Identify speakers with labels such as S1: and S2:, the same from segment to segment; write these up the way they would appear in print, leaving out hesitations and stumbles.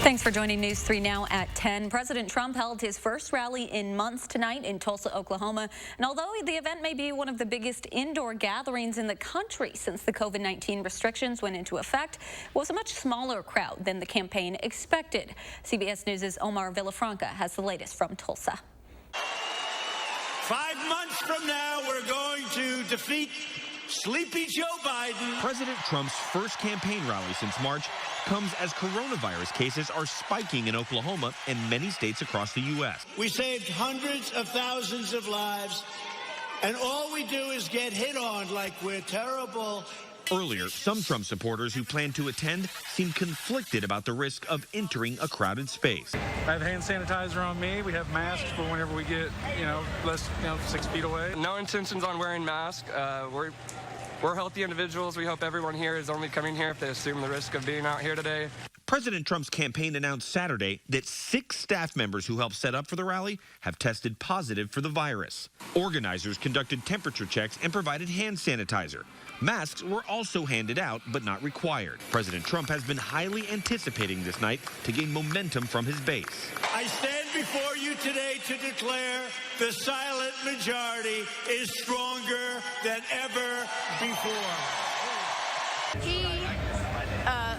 S1: Thanks for joining News 3 now at 10. President Trump held his first rally in months tonight in Tulsa, Oklahoma. And although the event may be one of the biggest indoor gatherings in the country since the COVID-19 restrictions went into effect, it was a much smaller crowd than the campaign expected. CBS News' Omar Villafranca has the latest from Tulsa.
S2: 5 months from now, we're going to defeat Sleepy Joe Biden.
S3: President Trump's first campaign rally since March comes as coronavirus cases are spiking in Oklahoma and many states across the U.S.
S2: We saved hundreds of thousands of lives, and all we do is get hit on like we're terrible.
S3: Earlier, some Trump supporters who plan to attend seemed conflicted about the risk of entering a crowded space.
S4: I have hand sanitizer on me. We have masks for whenever we get, less, 6 feet away.
S5: No intentions on wearing masks. We're healthy individuals. We hope everyone here is only coming here if they assume the risk of being out here today.
S3: President Trump's campaign announced Saturday that 6 staff members who helped set up for the rally have tested positive for the virus. Organizers conducted temperature checks and provided hand sanitizer. Masks were also handed out, but not required. President Trump has been highly anticipating this night to gain momentum from his base.
S2: I stand before you today to declare the silent majority is stronger than ever before.
S6: He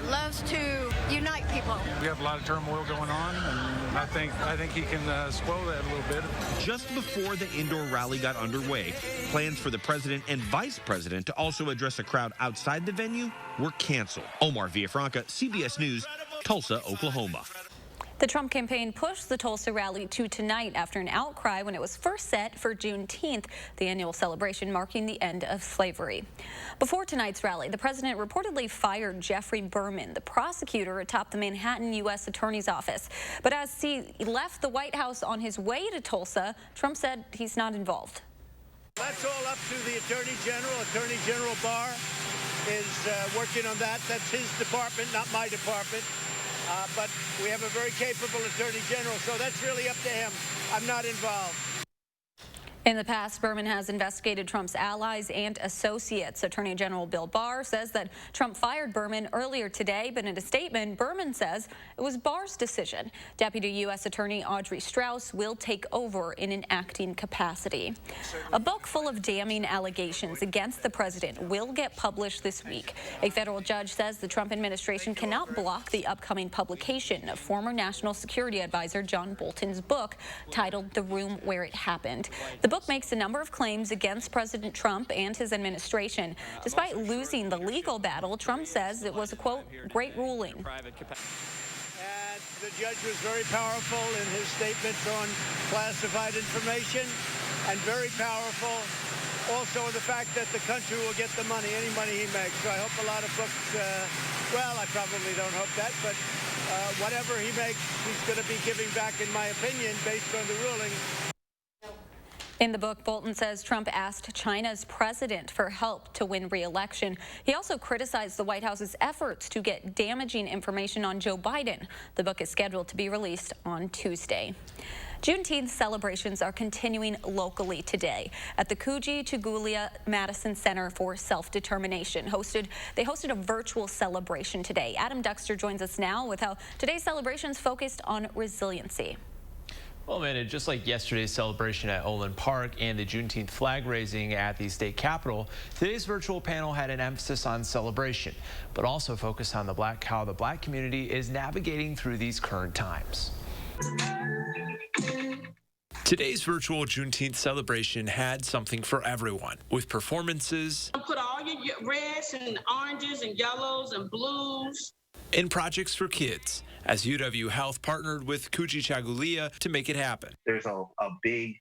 S6: loves to unite people.
S4: We have a lot of turmoil going on, and I think he can swallow that a little bit.
S3: Just before the indoor rally got underway, plans for the president and vice president to also address a crowd outside the venue were canceled. Omar Villafranca, CBS News, Tulsa, Oklahoma.
S1: The Trump campaign pushed the Tulsa rally to tonight after an outcry when it was first set for Juneteenth, the annual celebration marking the end of slavery. Before tonight's rally, the president reportedly fired Jeffrey Berman, the prosecutor atop the Manhattan U.S. Attorney's Office. But as he left the White House on his way to Tulsa, Trump said he's not involved.
S2: That's all up to the Attorney General. Attorney General Barr is working on that. That's his department, not my department. But we have a very capable Attorney General, so that's really up to him. I'm not involved.
S1: In the past, Berman has investigated Trump's allies and associates. Attorney General Bill Barr says that Trump fired Berman earlier today, but in a statement, Berman says it was Barr's decision. Deputy U.S. Attorney Audrey Strauss will take over in an acting capacity. A book full of damning allegations against the president will get published this week. A federal judge says the Trump administration cannot block the upcoming publication of former National Security Advisor John Bolton's book titled The Room Where It Happened. The book makes a number of claims against President Trump and his administration. Despite losing the legal battle, Trump says it was a, quote, great ruling.
S2: And the judge was very powerful in his statements on classified information, and very powerful also in the fact that the country will get the money, any money he makes. So I hope a lot of books, well, I probably don't hope that, but whatever he makes, he's going to be giving back, in my opinion, based on the ruling.
S1: In the book, Bolton says Trump asked China's president for help to win re-election. He also criticized the White House's efforts to get damaging information on Joe Biden. The book is scheduled to be released on Tuesday. Juneteenth celebrations are continuing locally today at the Tugulia Madison Center for Self-Determination. They hosted a virtual celebration today. Adam Duxter joins us now with how today's celebrations focused on resiliency.
S7: Well, Amanda, just like yesterday's celebration at Olin Park and the Juneteenth flag raising at the state capitol, today's virtual panel had an emphasis on celebration, but also focused on how the black community is navigating through these current times.
S8: Today's virtual Juneteenth celebration had something for everyone, with performances,
S9: put all your reds and oranges and yellows and blues,
S8: and projects for kids, as UW Health partnered with Tugulia to make it happen.
S10: There's a big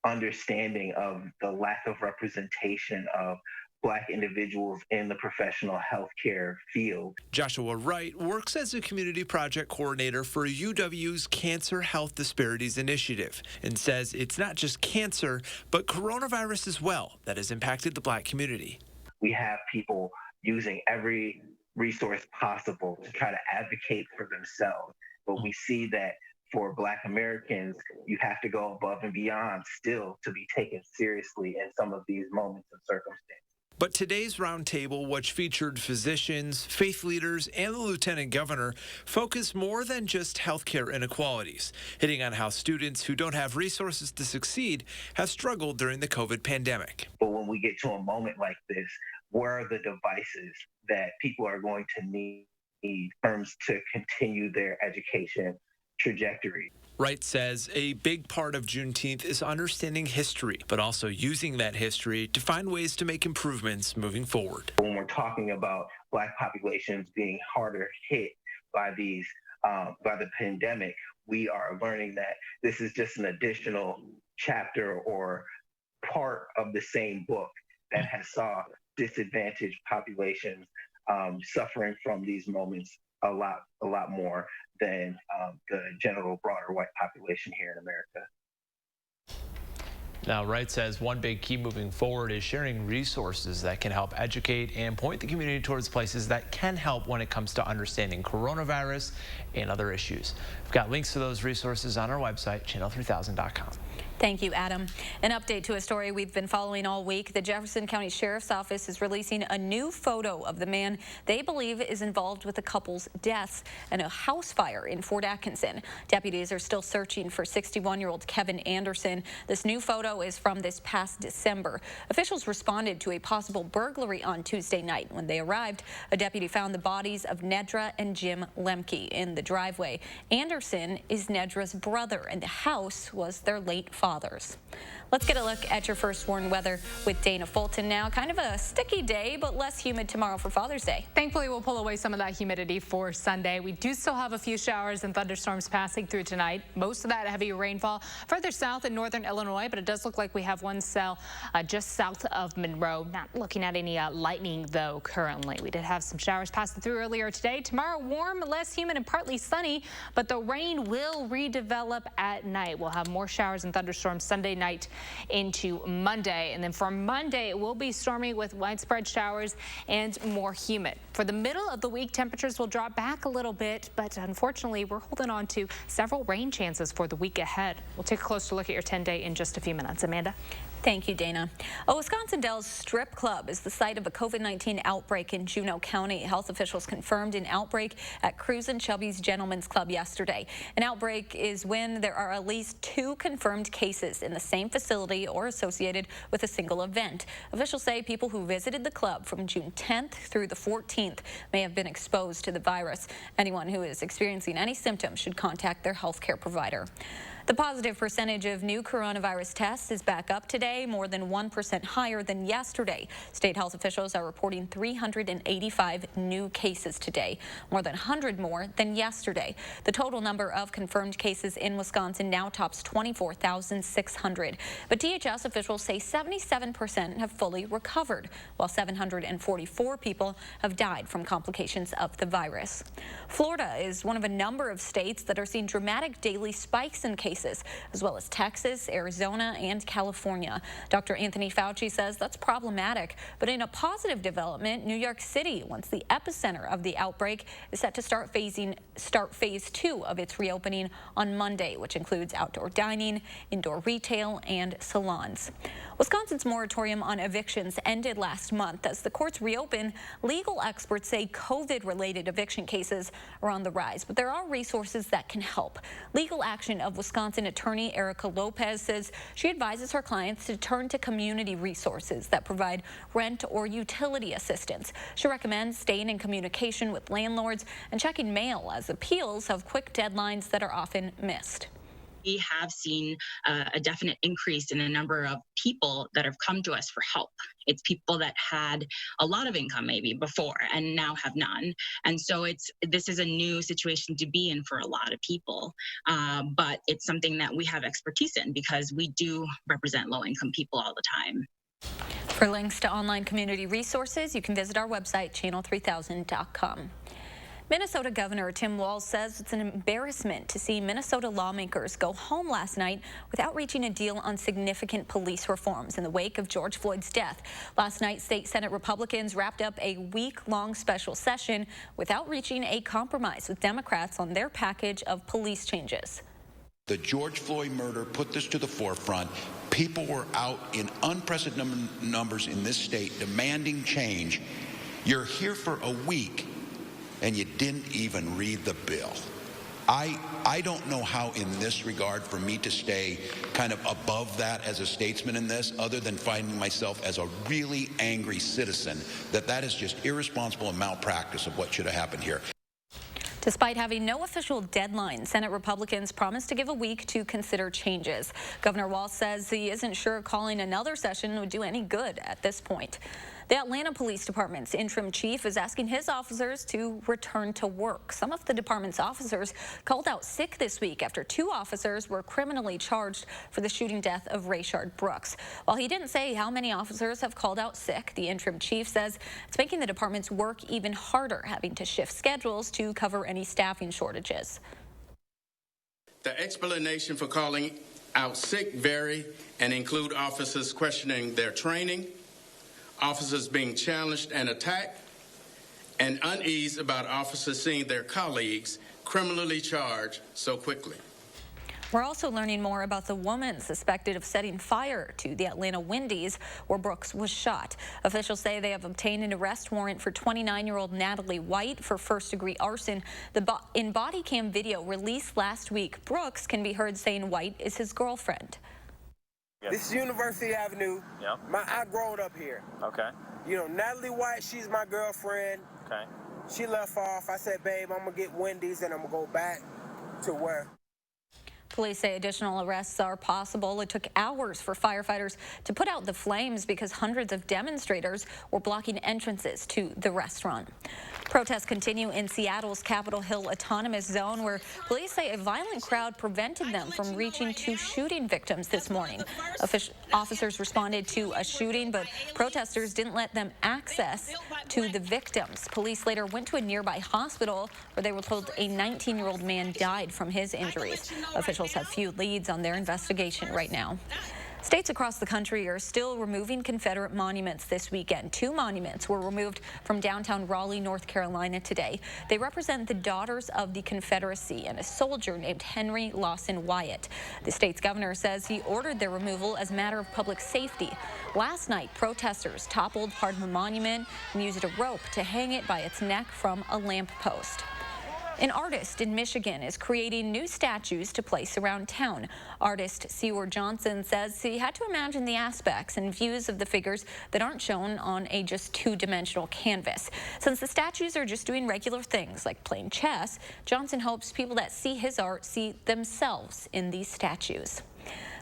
S10: understanding of the lack of representation of Black individuals in the professional healthcare field.
S8: Joshua Wright works as a community project coordinator for UW's Cancer Health Disparities Initiative and says it's not just cancer, but coronavirus as well that has impacted the Black community.
S10: We have people using every resource possible to try to advocate for themselves, but we see that for Black Americans, you have to go above and beyond still to be taken seriously in some of these moments and circumstances.
S8: But today's roundtable, which featured physicians, faith leaders, and the lieutenant governor, focused more than just healthcare inequalities, hitting on how students who don't have resources to succeed have struggled during the COVID pandemic.
S10: But when we get to a moment like this, where are the devices that people are going to need in terms to continue their education trajectory?
S8: Wright says a big part of Juneteenth is understanding history, but also using that history to find ways to make improvements moving forward.
S10: When we're talking about Black populations being harder hit by by the pandemic, we are learning that this is just an additional chapter or part of the same book that has saw disadvantaged populations suffering from these moments a lot more than the general broader white population here in America.
S7: Now, Wright says one big key moving forward is sharing resources that can help educate and point the community towards places that can help when it comes to understanding coronavirus and other issues. We've got links to those resources on our website, channel3000.com.
S1: Thank you, Adam. An update to a story we've been following all week. The Jefferson County Sheriff's Office is releasing a new photo of the man they believe is involved with the couple's deaths and a house fire in Fort Atkinson. Deputies are still searching for 61-year-old Kevin Anderson. This new photo is from this past December. Officials responded to a possible burglary on Tuesday night. When they arrived, a deputy found the bodies of Nedra and Jim Lemke in the driveway. Anderson is Nedra's brother, and the house was their late father's. Let's get a look at your first warned weather with Dana Fulton now. Kind of a sticky day, but less humid tomorrow for Father's Day.
S11: Thankfully, we'll pull away some of that humidity for Sunday. We do still have a few showers and thunderstorms passing through tonight. Most of that heavy rainfall further south in northern Illinois, but it does look like we have one cell just south of Monroe. Not looking at any lightning, though, currently. We did have some showers passing through earlier today. Tomorrow, warm, less humid, and partly sunny, but the rain will redevelop at night. We'll have more showers and thunderstorms Sunday night into Monday. And then for Monday, it will be stormy with widespread showers and more humid. For the middle of the week, temperatures will drop back a little bit, but unfortunately, we're holding on to several rain chances for the week ahead. We'll take a closer look at your 10-day in just a few minutes. Amanda?
S1: Thank you, Dana. A Wisconsin Dells strip club is the site of a COVID-19 outbreak in Juneau County. Health officials confirmed an outbreak at Cruz and Chubby's Gentlemen's Club yesterday. An outbreak is when there are at least 2 confirmed cases in the same facility or associated with a single event. Officials say people who visited the club from June 10th through the 14th may have been exposed to the virus. Anyone who is experiencing any symptoms should contact their healthcare provider. The positive percentage of new coronavirus tests is back up today, more than 1% higher than yesterday. State health officials are reporting 385 new cases today, more than 100 more than yesterday. The total number of confirmed cases in Wisconsin now tops 24,600. But DHS officials say 77% have fully recovered, while 744 people have died from complications of the virus. Florida is one of a number of states that are seeing dramatic daily spikes in cases, as well as Texas, Arizona, and California. Dr. Anthony Fauci says that's problematic, but in a positive development, New York City, once the epicenter of the outbreak, is set to start phase 2 of its reopening on Monday, which includes outdoor dining, indoor retail, and salons. Wisconsin's moratorium on evictions ended last month. As the courts reopen, legal experts say COVID-related eviction cases are on the rise, but there are resources that can help. Legal Action of Wisconsin attorney Erica Lopez says she advises her clients to turn to community resources that provide rent or utility assistance. She recommends staying in communication with landlords and checking mail, as appeals have quick deadlines that are often missed.
S12: We have seen a definite increase in the number of people that have come to us for help. It's people that had a lot of income maybe before and now have none. And so this is a new situation to be in for a lot of people. But it's something that we have expertise in because we do represent low-income people all the time.
S1: For links to online community resources, you can visit our website, channel3000.com. Minnesota Governor Tim Walz says it's an embarrassment to see Minnesota lawmakers go home last night without reaching a deal on significant police reforms in the wake of George Floyd's death. Last night, State Senate Republicans wrapped up a week-long special session without reaching a compromise with Democrats on their package of police changes.
S13: The George Floyd murder put this to the forefront. People were out in unprecedented numbers in this state demanding change. You're here for a week and you didn't even read the bill. I don't know how in this regard for me to stay kind of above that as a statesman in this, other than finding myself as a really angry citizen, that is just irresponsible and malpractice of what should have happened here.
S1: Despite having no official deadline, Senate Republicans promised to give a week to consider changes. Governor Walz says he isn't sure calling another session would do any good at this point. The Atlanta Police Department's interim chief is asking his officers to return to work. Some of the department's officers called out sick this week after 2 officers were criminally charged for the shooting death of Rayshard Brooks. While he didn't say how many officers have called out sick, the interim chief says it's making the department's work even harder, having to shift schedules to cover any staffing shortages.
S14: The explanation for calling out sick vary and include officers questioning their training, officers being challenged and attacked, and unease about officers seeing their colleagues criminally charged so quickly.
S1: We're also learning more about the woman suspected of setting fire to the Atlanta Wendy's where Brooks was shot. Officials say they have obtained an arrest warrant for 29-year-old Natalie White for first-degree arson. In body cam video released last week, Brooks can be heard saying White is his girlfriend.
S15: This is University Avenue. Yep. I growed up here. Okay. You know, Natalie White, she's my girlfriend. Okay. She left off. I said, babe, I'm going to get Wendy's and I'm going to go back to where.
S1: Police say additional arrests are possible. It took hours for firefighters to put out the flames because hundreds of demonstrators were blocking entrances to the restaurant. Protests continue in Seattle's Capitol Hill Autonomous Zone, where police say a violent crowd prevented them from reaching 2 shooting victims this morning. Officers responded to a shooting, but protesters didn't let them access to the victims. Police later went to a nearby hospital where they were told a 19-year-old man died from his injuries. Officials have few leads on their investigation right now. States across the country are still removing Confederate monuments this weekend. 2 monuments were removed from downtown Raleigh, North Carolina today. They represent the Daughters of the Confederacy and a soldier named Henry Lawson Wyatt. The state's governor says he ordered their removal as a matter of public safety. Last night, protesters toppled part of the monument and used a rope to hang it by its neck from a lamppost. An artist in Michigan is creating new statues to place around town. Artist Seward Johnson says he had to imagine the aspects and views of the figures that aren't shown on a just 2-dimensional canvas. Since the statues are just doing regular things like playing chess, Johnson hopes people that see his art see themselves in these statues.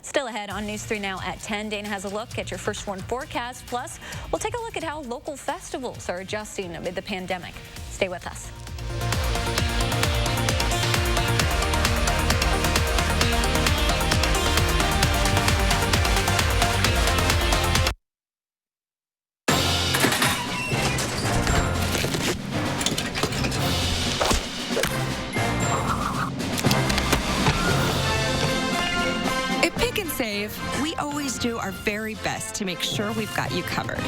S1: Still ahead on News 3 Now at 10, Dana has a look at your first warn forecast. Plus, we'll take a look at how local festivals are adjusting amid the pandemic. Stay with us.
S16: We always do our very best to make sure we've got you covered.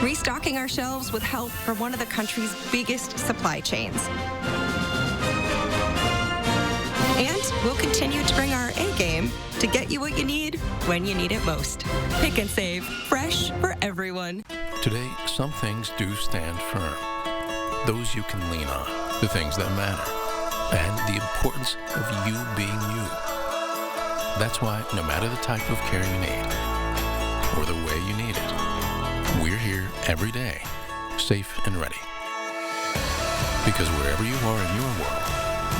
S16: Restocking our shelves with help from one of the country's biggest supply chains. And we'll continue to bring our A game to get you what you need when you need it most. Pick and Save, fresh for everyone.
S17: Today, some things do stand firm. Those you can lean on, the things that matter, and the importance of you being you. That's why, no matter the type of care you need, or the way you need it, we're here every day, safe and ready. Because wherever you are in your world,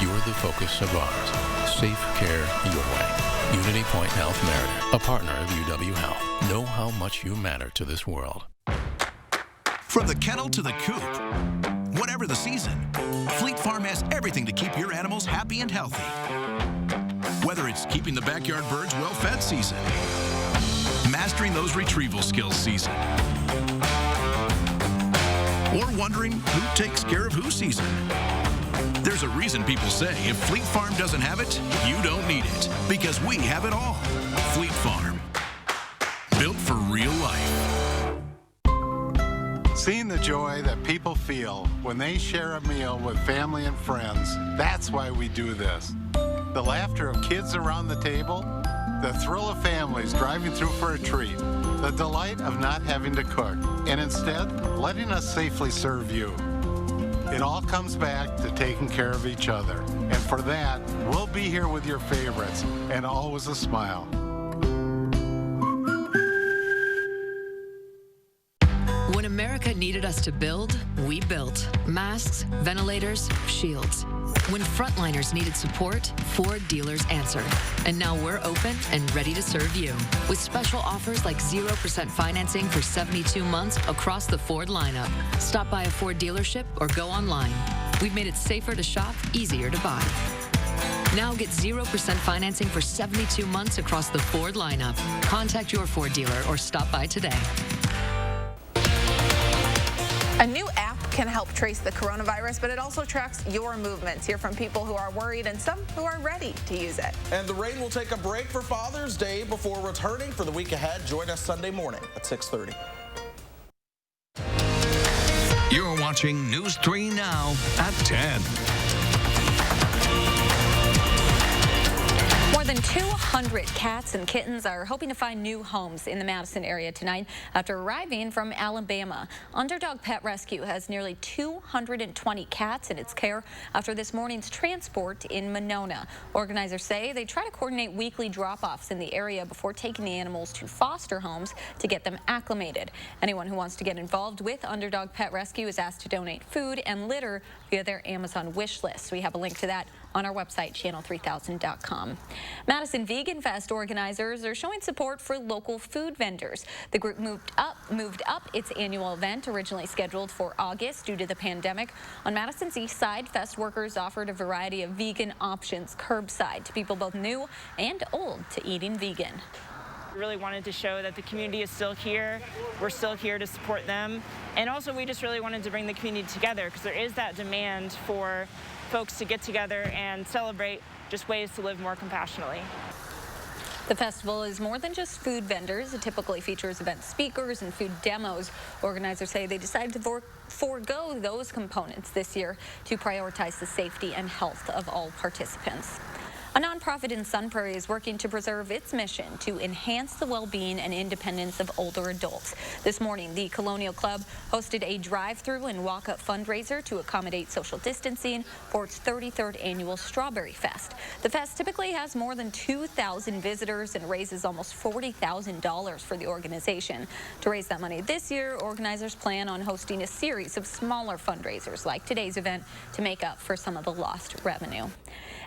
S17: you're the focus of ours. Safe care your way. Unity Point Health Meriden, a partner of UW Health. Know how much you matter to this world.
S18: From the kennel to the coop, whatever the season, Fleet Farm has everything to keep your animals happy and healthy. Whether it's keeping the backyard birds well-fed season, mastering those retrieval skills season, or wondering who takes care of who season. There's a reason people say if Fleet Farm doesn't have it, you don't need it, because we have it all. Fleet Farm, built for real life.
S19: Seeing the joy that people feel when they share a meal with family and friends, that's why we do this. the laughter of kids around the table, the thrill of families driving through for a treat, the delight of not having to cook, and instead letting us safely serve you. It all comes back to taking care of each other. And for that, we'll be here with your favorites, and always a smile.
S20: When America needed us to build, we built. Masks, ventilators, shields. When frontliners needed support, Ford dealers answered. And now we're open and ready to serve you. With special offers like 0% financing for 72 months across the Ford lineup. Stop by a Ford dealership or go online. We've made it safer to shop, easier to buy. Now get 0% financing for 72 months across the Ford lineup. Contact your Ford dealer or stop by today.
S21: A new app can help trace the coronavirus, but it also tracks your movements. Hear from people who are worried and some who are ready to use it.
S22: And the rain will take a break for Father's Day before returning for the week ahead. Join us Sunday morning at 6:30.
S18: You're watching News 3 Now at 10.
S1: More than 200 cats and kittens are hoping to find new homes in the Madison area tonight after arriving from Alabama. Underdog Pet Rescue has nearly 220 cats in its care after this morning's transport in Monona. Organizers say they try to coordinate weekly drop-offs in the area before taking the animals to foster homes to get them acclimated. Anyone who wants to get involved with Underdog Pet Rescue is asked to donate food and litter via their Amazon wish list. We have a link to that on our website, channel3000.com. Madison Vegan Fest organizers are showing support for local food vendors. The group moved up its annual event, originally scheduled for August due to the pandemic. On Madison's east side, Fest workers offered a variety of vegan options curbside to people both new and old to eating vegan.
S23: Really wanted to show that the community is still here. We're still here to support them. And also we just really wanted to bring the community together because there is that demand for folks to get together and celebrate just ways to live more compassionately.
S1: The festival is more than just food vendors. It typically features event speakers and food demos. Organizers say they decided to forego those components this year to prioritize the safety and health of all participants. A nonprofit in Sun Prairie is working to preserve its mission to enhance the well-being and independence of older adults. This morning, the Colonial Club hosted a drive-through and walk-up fundraiser to accommodate social distancing for its 33rd annual Strawberry Fest. The fest typically has more than 2,000 visitors and raises almost $40,000 for the organization. To raise that money this year, organizers plan on hosting a series of smaller fundraisers like today's event to make up for some of the lost revenue.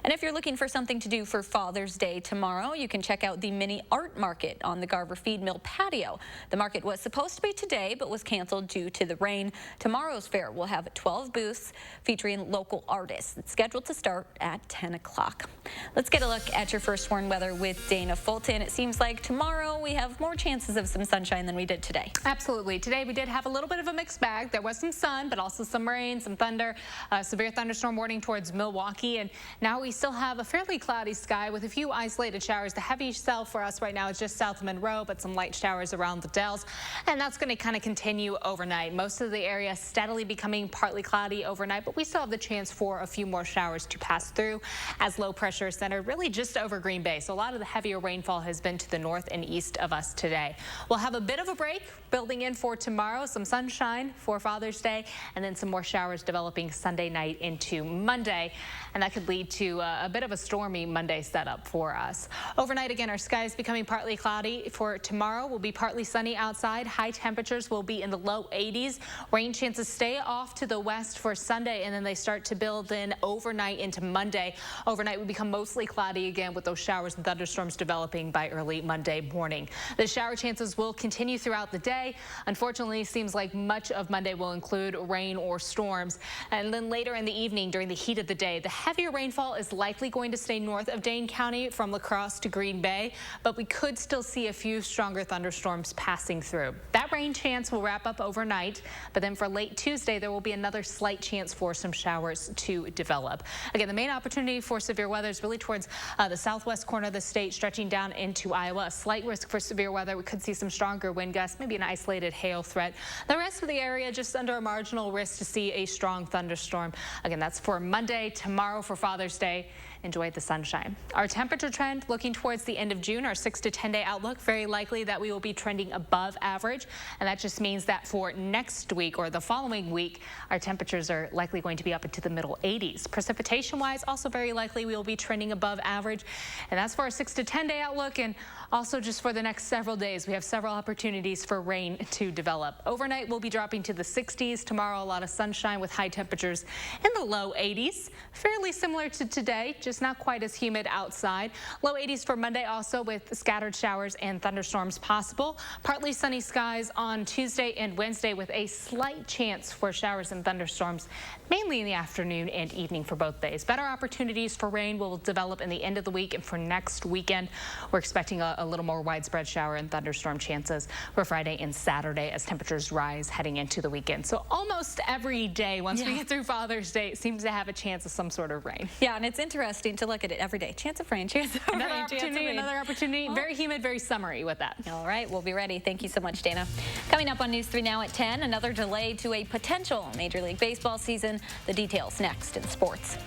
S1: And if you're looking for something to do for Father's Day tomorrow, you can check out the mini art market on the Garver Feed Mill patio. The market was supposed to be today, but was canceled due to the rain. Tomorrow's fair will have 12 booths featuring local artists. It's scheduled to start at 10 o'clock. Let's get a look at your first warn weather with Dana Fulton. It seems like tomorrow we have more chances of some sunshine than we did today.
S11: Absolutely. Today we did have a little bit of a mixed bag. There was some sun, but also some rain, some thunder, severe thunderstorm warning towards Milwaukee. And now we still have a fairly cloudy sky with a few isolated showers. The heavy cell for us right now is just south of Monroe, but some light showers around the Dells. And that's going to kind of continue overnight. Most of the area steadily becoming partly cloudy overnight, but we still have the chance for a few more showers to pass through as low pressure is centered really just over Green Bay. So a lot of the heavier rainfall has been to the north and east of us today. We'll have a bit of a break building in for tomorrow, some sunshine for Father's Day, and then some more showers developing Sunday night into Monday. And that could lead to a bit of a stormy Monday setup for us. Overnight, again, our skies becoming partly cloudy. For tomorrow, will be partly sunny outside. High temperatures will be in the low 80s. Rain chances stay off to the west for Sunday, and then they start to build in overnight into Monday. Overnight will become mostly cloudy again with those showers and thunderstorms developing by early Monday morning. The shower chances will continue throughout the day. Unfortunately, it seems like much of Monday will include rain or storms. And then later in the evening, during the heat of the day, the heavier rainfall is likely going to stay north of Dane County from La Crosse to Green Bay, but we could still see a few stronger thunderstorms passing through. That rain chance will wrap up overnight, but then for late Tuesday, there will be another slight chance for some showers to develop. Again, the main opportunity for severe weather is really towards the southwest corner of the state, stretching down into Iowa. A slight risk for severe weather. We could see some stronger wind gusts, maybe an isolated hail threat. The rest of the area just under a marginal risk to see a strong thunderstorm. Again, that's for Monday. Tomorrow for Father's Day, enjoy the sunshine. Our temperature trend looking towards the end of June, our 6 to 10 day outlook, very likely that we will be trending above average. And that just means that for next week or the following week, our temperatures are likely going to be up into the middle 80s. Precipitation wise, also very likely we will be trending above average. And that's for our 6 to 10 day outlook. And also just for the next several days, we have several opportunities for rain to develop. Overnight, we'll be dropping to the 60s. Tomorrow, a lot of sunshine with high temperatures in the low 80s. Fairly similar to today, just not quite as humid outside. Low 80s for Monday also with scattered showers and thunderstorms possible. Partly sunny skies on Tuesday and Wednesday with a slight chance for showers and thunderstorms, mainly in the afternoon and evening for both days. Better opportunities for rain will develop in the end of the week and for next weekend. We're expecting a little more widespread shower and thunderstorm chances for Friday and Saturday as temperatures rise heading into the weekend. So almost every day, once we get through Father's Day, it seems to have a chance of some sort of rain.
S1: Yeah, and it's interesting to look at it every day. Chance of rain, chance of rain,
S11: Another opportunity.
S1: Well,
S11: very humid, very summery with that.
S1: All right, we'll be ready. Thank you so much, Dana. Coming up on News 3 Now at 10, another delay to a potential Major League Baseball season. The details next in sports.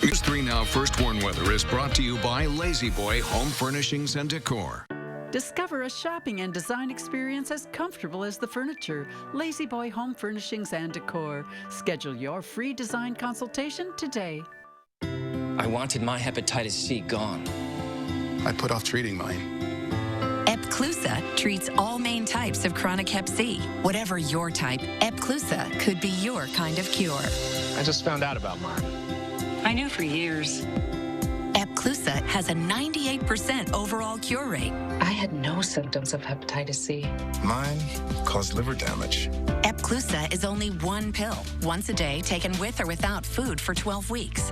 S4: News 3 Now First Warn Weather is brought to you by Lazy Boy Home Furnishings and Decor.
S5: Discover a shopping and design experience as comfortable as the furniture. Lazy Boy Home Furnishings and Decor. Schedule your free design consultation today.
S6: I wanted my hepatitis C gone.
S24: I put off treating mine.
S25: Epclusa treats all main types of chronic hep C. Whatever your type, Epclusa could be your kind of cure.
S26: I just found out about mine.
S25: I knew for years. Epclusa has a 98% overall cure rate.
S27: I had no symptoms of hepatitis C.
S24: Mine caused liver damage.
S25: Epclusa is only one pill, once a day, taken with or without food for 12 weeks.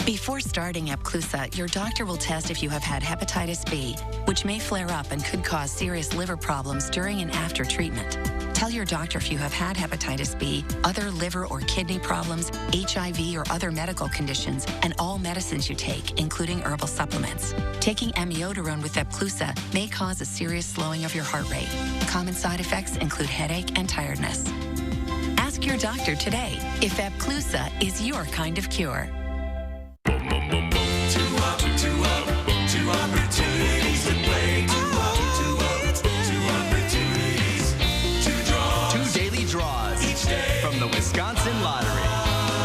S25: Before starting Epclusa, your doctor will test if you have had hepatitis B, which may flare up and could cause serious liver problems during and after treatment. Tell your doctor if you have had hepatitis B, other liver or kidney problems, HIV or other medical conditions, and all medicines you take, including herbal supplements. Taking amiodarone with Epclusa may cause a serious slowing of your heart rate. Common side effects include headache and tiredness. Ask your doctor today if Epclusa is your kind of cure.
S28: Two opportunities to play. Two opportunities to draw.
S29: Two daily draws
S28: Each day
S29: from the Wisconsin Lottery,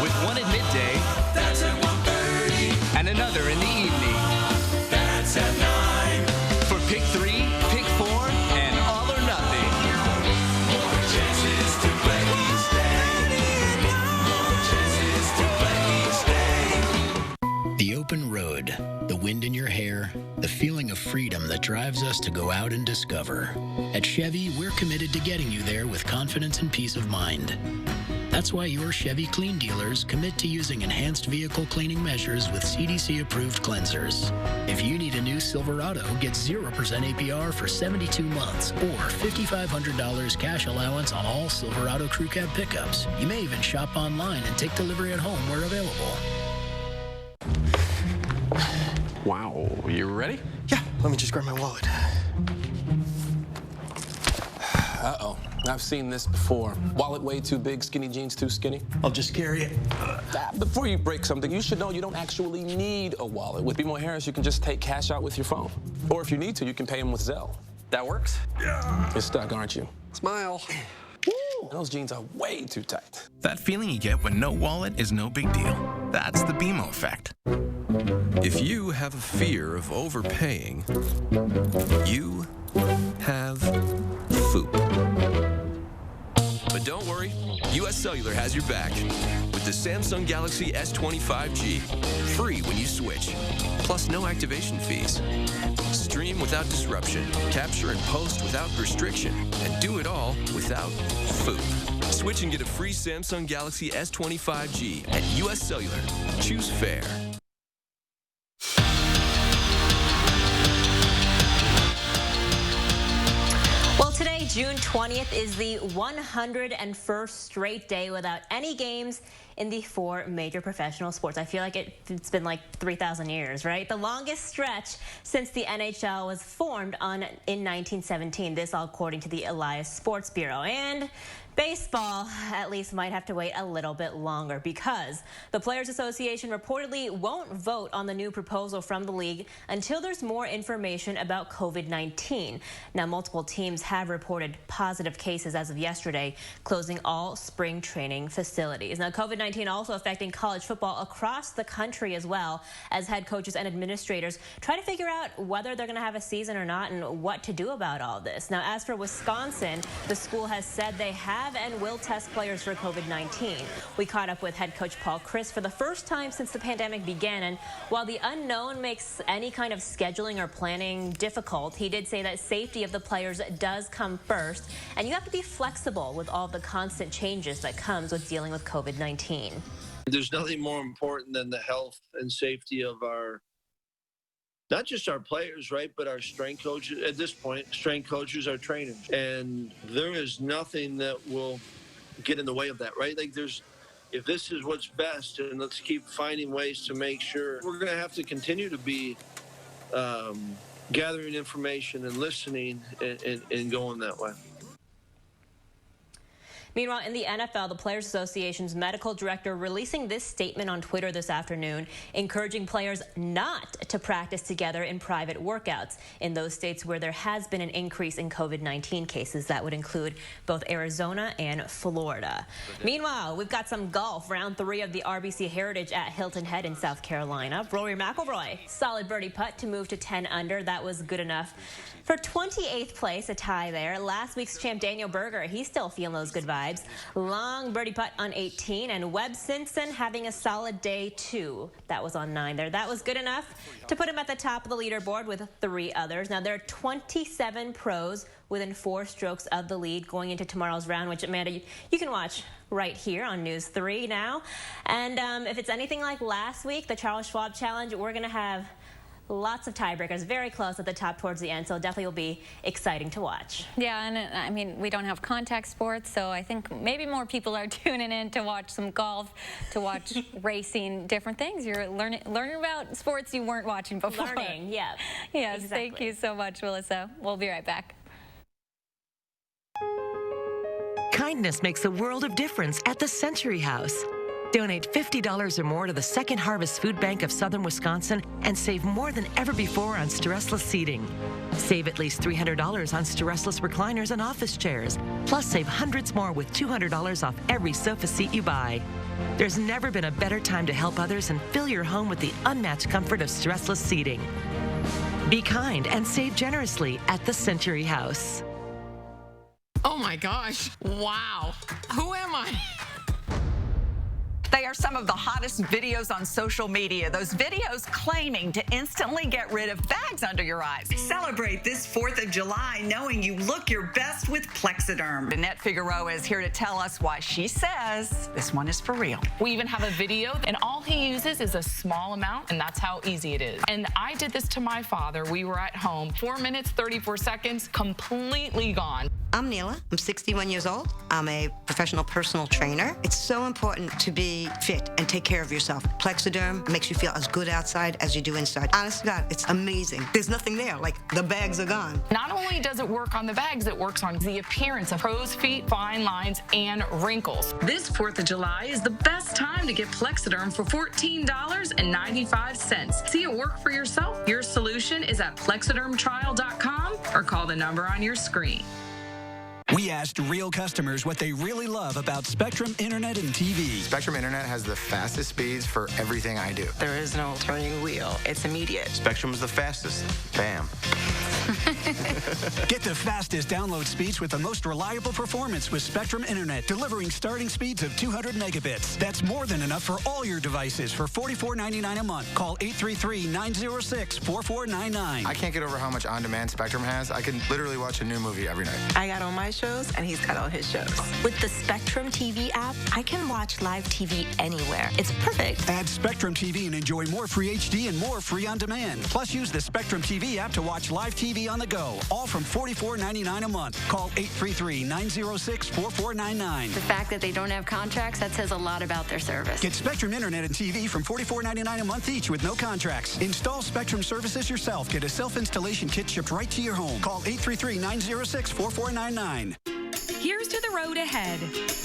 S29: with one at midday.
S28: That's at 1:30.
S29: And another in the evening.
S28: That's at 9.
S29: For pick 3, pick 4, and all or nothing.
S28: More chances to play each day. More chances to play each day.
S30: The open road, the wind in your hair, the feeling of freedom that drives us to go out and discover. At Chevy, we're committed to getting you there with confidence and peace of mind. That's why your Chevy Clean dealers commit to using enhanced vehicle cleaning measures with CDC-approved cleansers. If you need a new Silverado, get 0% APR for 72 months or $5,500 cash allowance on all Silverado Crew Cab pickups. You may even shop online and take delivery at home where available.
S31: Wow, you ready? Yeah, let me just grab my wallet. Uh-oh, I've seen this before. Wallet way too big, skinny jeans too skinny. I'll just carry it. Before you break something, you should know you don't actually need a wallet. With BMO Harris, you can just take cash out with your phone. Or if you need to, you can pay them with Zelle. That works? Yeah. You're stuck, aren't you? Smile. Woo. Those jeans are way too tight.
S18: That feeling you get when no wallet is no big deal. That's the BMO effect.
S32: If you have a fear of overpaying, you have FOOP. But don't worry, US Cellular has your back with the Samsung Galaxy S25G. Free when you switch, plus no activation fees. Stream without disruption, capture and post without restriction, and do it all without FOOP. Switch and get a free Samsung Galaxy S25G at US Cellular. Choose fair.
S33: Well, today, June 20th, is the 101st straight day without any games
S2: in the 4 major professional sports. I feel like it's been like 3,000 years, right? The longest stretch since the NHL was formed in 1917. This all according to the Elias Sports Bureau. And baseball, at least, might have to wait a little bit longer because the Players Association reportedly won't vote on the new proposal from the league until there's more information about COVID-19. Now, multiple teams have reported positive cases as of yesterday, closing all spring training facilities. Now, COVID-19 also affecting college football across the country as well, as head coaches and administrators try to figure out whether they're going to have a season or not and what to do about all this. Now, as for Wisconsin, the school has said they have and will test players for COVID-19. We caught up with head coach Paul Chryst for the first time since the pandemic began, and while the unknown makes any kind of scheduling or planning difficult, he did say that safety of the players does come first, and you have to be flexible with all the constant changes that comes with dealing with COVID-19.
S3: There's nothing more important than the health and safety of not just our players, right, but our strength coaches. At this point, strength coaches are trainers. And there is nothing that will get in the way of that, right? Like if this is what's best, and let's keep finding ways to make sure, we're going to have to continue to be gathering information and listening and going that way.
S2: Meanwhile, in the NFL, the Players Association's medical director releasing this statement on Twitter this afternoon, encouraging players not to practice together in private workouts in those states where there has been an increase in COVID-19 cases. That would include both Arizona and Florida. Meanwhile, we've got some golf. Round 3 of the RBC Heritage at Hilton Head in South Carolina. Rory McIlroy, solid birdie putt to move to 10 under. That was good enough for 28th place, a tie there. Last week's champ Daniel Berger, he's still feeling those good vibes. Long birdie putt on 18, and Webb Simpson having a solid day too. That was on 9 there. That was good enough to put him at the top of the leaderboard with 3 others. Now there are 27 pros within 4 strokes of the lead going into tomorrow's round, which, Amanda, you can watch right here on News 3 now. And if it's anything like last week, the Charles Schwab Challenge, we're going to have lots of tiebreakers, very close at the top towards the end, so definitely will be exciting to watch.
S1: Yeah, and I mean, we don't have contact sports, so I think maybe more people are tuning in to watch some golf, to watch racing, different things. You're learning about sports you weren't watching before.
S2: Learning, yeah.
S1: Yes,
S2: exactly.
S1: Thank you so much, Melissa. We'll be right back.
S7: Kindness makes a world of difference at the Century House. Donate $50 or more to the Second Harvest Food Bank of Southern Wisconsin and save more than ever before on stressless seating. Save at least $300 on stressless recliners and office chairs. Plus, save hundreds more with $200 off every sofa seat you buy. There's never been a better time to help others and fill your home with the unmatched comfort of stressless seating. Be kind and save generously at the Century House.
S8: Oh my gosh. Wow. Who am I?
S9: They are some of the hottest videos on social media. Those videos claiming to instantly get rid of bags under your eyes.
S10: Celebrate this 4th of July knowing you look your best with Plexiderm.
S9: Annette Figueroa is here to tell us why she says this one is for real.
S12: We even have a video, and all he uses is a small amount, and that's how easy it is. And I did this to my father. We were at home. 4 minutes, 34 seconds, completely gone.
S13: I'm Neela. I'm 61 years old. I'm a professional personal trainer. It's so important to be fit and take care of yourself. Plexiderm makes you feel as good outside as you do inside. Honest to God, it's amazing. There's nothing there, like the bags are gone.
S12: Not only does it work on the bags, it works on the appearance of crow's feet, fine lines, and wrinkles.
S14: This 4th of July is the best time to get Plexiderm for $14.95. See it work for yourself? Your solution is at plexidermtrial.com or call the number on your screen.
S15: We asked real customers what they really love about Spectrum Internet and TV.
S24: Spectrum Internet has the fastest speeds for everything I do.
S16: There is no turning wheel. It's immediate.
S24: Spectrum's the fastest. Bam.
S15: Get the fastest download speeds with the most reliable performance with Spectrum Internet, delivering starting speeds of 200 megabits. That's more than enough for all your devices for $44.99 a month. Call 833-906-4499.
S24: I can't get over how much on-demand Spectrum has. I can literally watch a new movie every night.
S16: I got on my show shows, and he's got all his shows.
S4: With the Spectrum TV app, I can watch live TV anywhere. It's perfect.
S15: Add Spectrum TV and enjoy more free HD and more free on demand. Plus, use the Spectrum TV app to watch live TV on the go, all from $44.99 a month. Call 833-906-4499.
S5: The fact that they don't have contracts, that says a lot about their service.
S15: Get Spectrum Internet and TV from $44.99 a month each with no contracts. Install Spectrum services yourself. Get a self-installation kit shipped right to your home. Call 833-906-4499.
S6: Here's to the road ahead.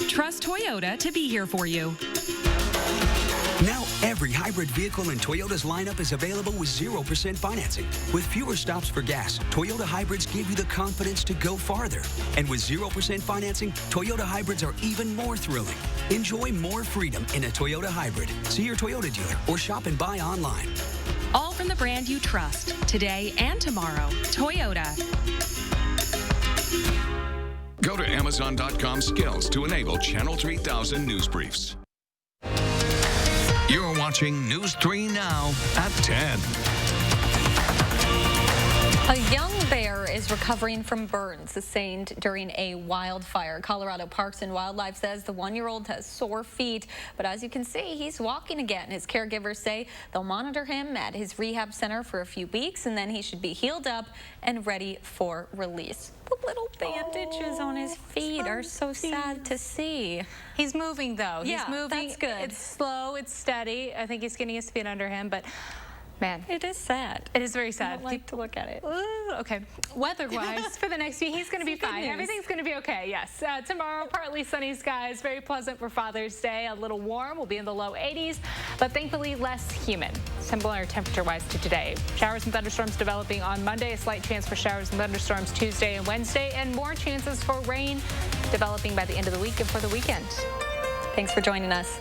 S6: Trust Toyota to be here for you.
S11: Now, every hybrid vehicle in Toyota's lineup is available with 0% financing. With fewer stops for gas, Toyota hybrids give you the confidence to go farther. And with 0% financing, Toyota hybrids are even more thrilling. Enjoy more freedom in a Toyota hybrid. See your Toyota dealer or shop and buy online.
S6: All from the brand you trust, today and tomorrow. Toyota.
S18: Go to Amazon.com skills to enable Channel 3000 news briefs. You're watching News 3 Now at 10.
S1: A young bear is recovering from burns sustained during a wildfire. Colorado Parks and Wildlife says the one-year-old has sore feet, but as you can see, he's walking again. His caregivers say they'll monitor him at his rehab center for a few weeks, and then he should be healed up and ready for release. The little bandages on his feet are so sad to see.
S17: He's moving, though.
S1: Yeah,
S17: he's moving.
S1: That's good.
S17: It's slow. It's steady. I think he's getting his feet under him, but man,
S1: it is sad.
S17: It is very sad.
S1: I don't like to look at it.
S17: Ooh, okay. Weather-wise, for the next week, he's going to be fine. Everything's going to be okay, yes. Tomorrow, partly sunny skies, very pleasant for Father's Day. A little warm, we'll be in the low 80s, but thankfully less humid. Similar temperature-wise to today. Showers and thunderstorms developing on Monday, a slight chance for showers and thunderstorms Tuesday and Wednesday, and more chances for rain developing by the end of the week and for the weekend.
S1: Thanks for joining us.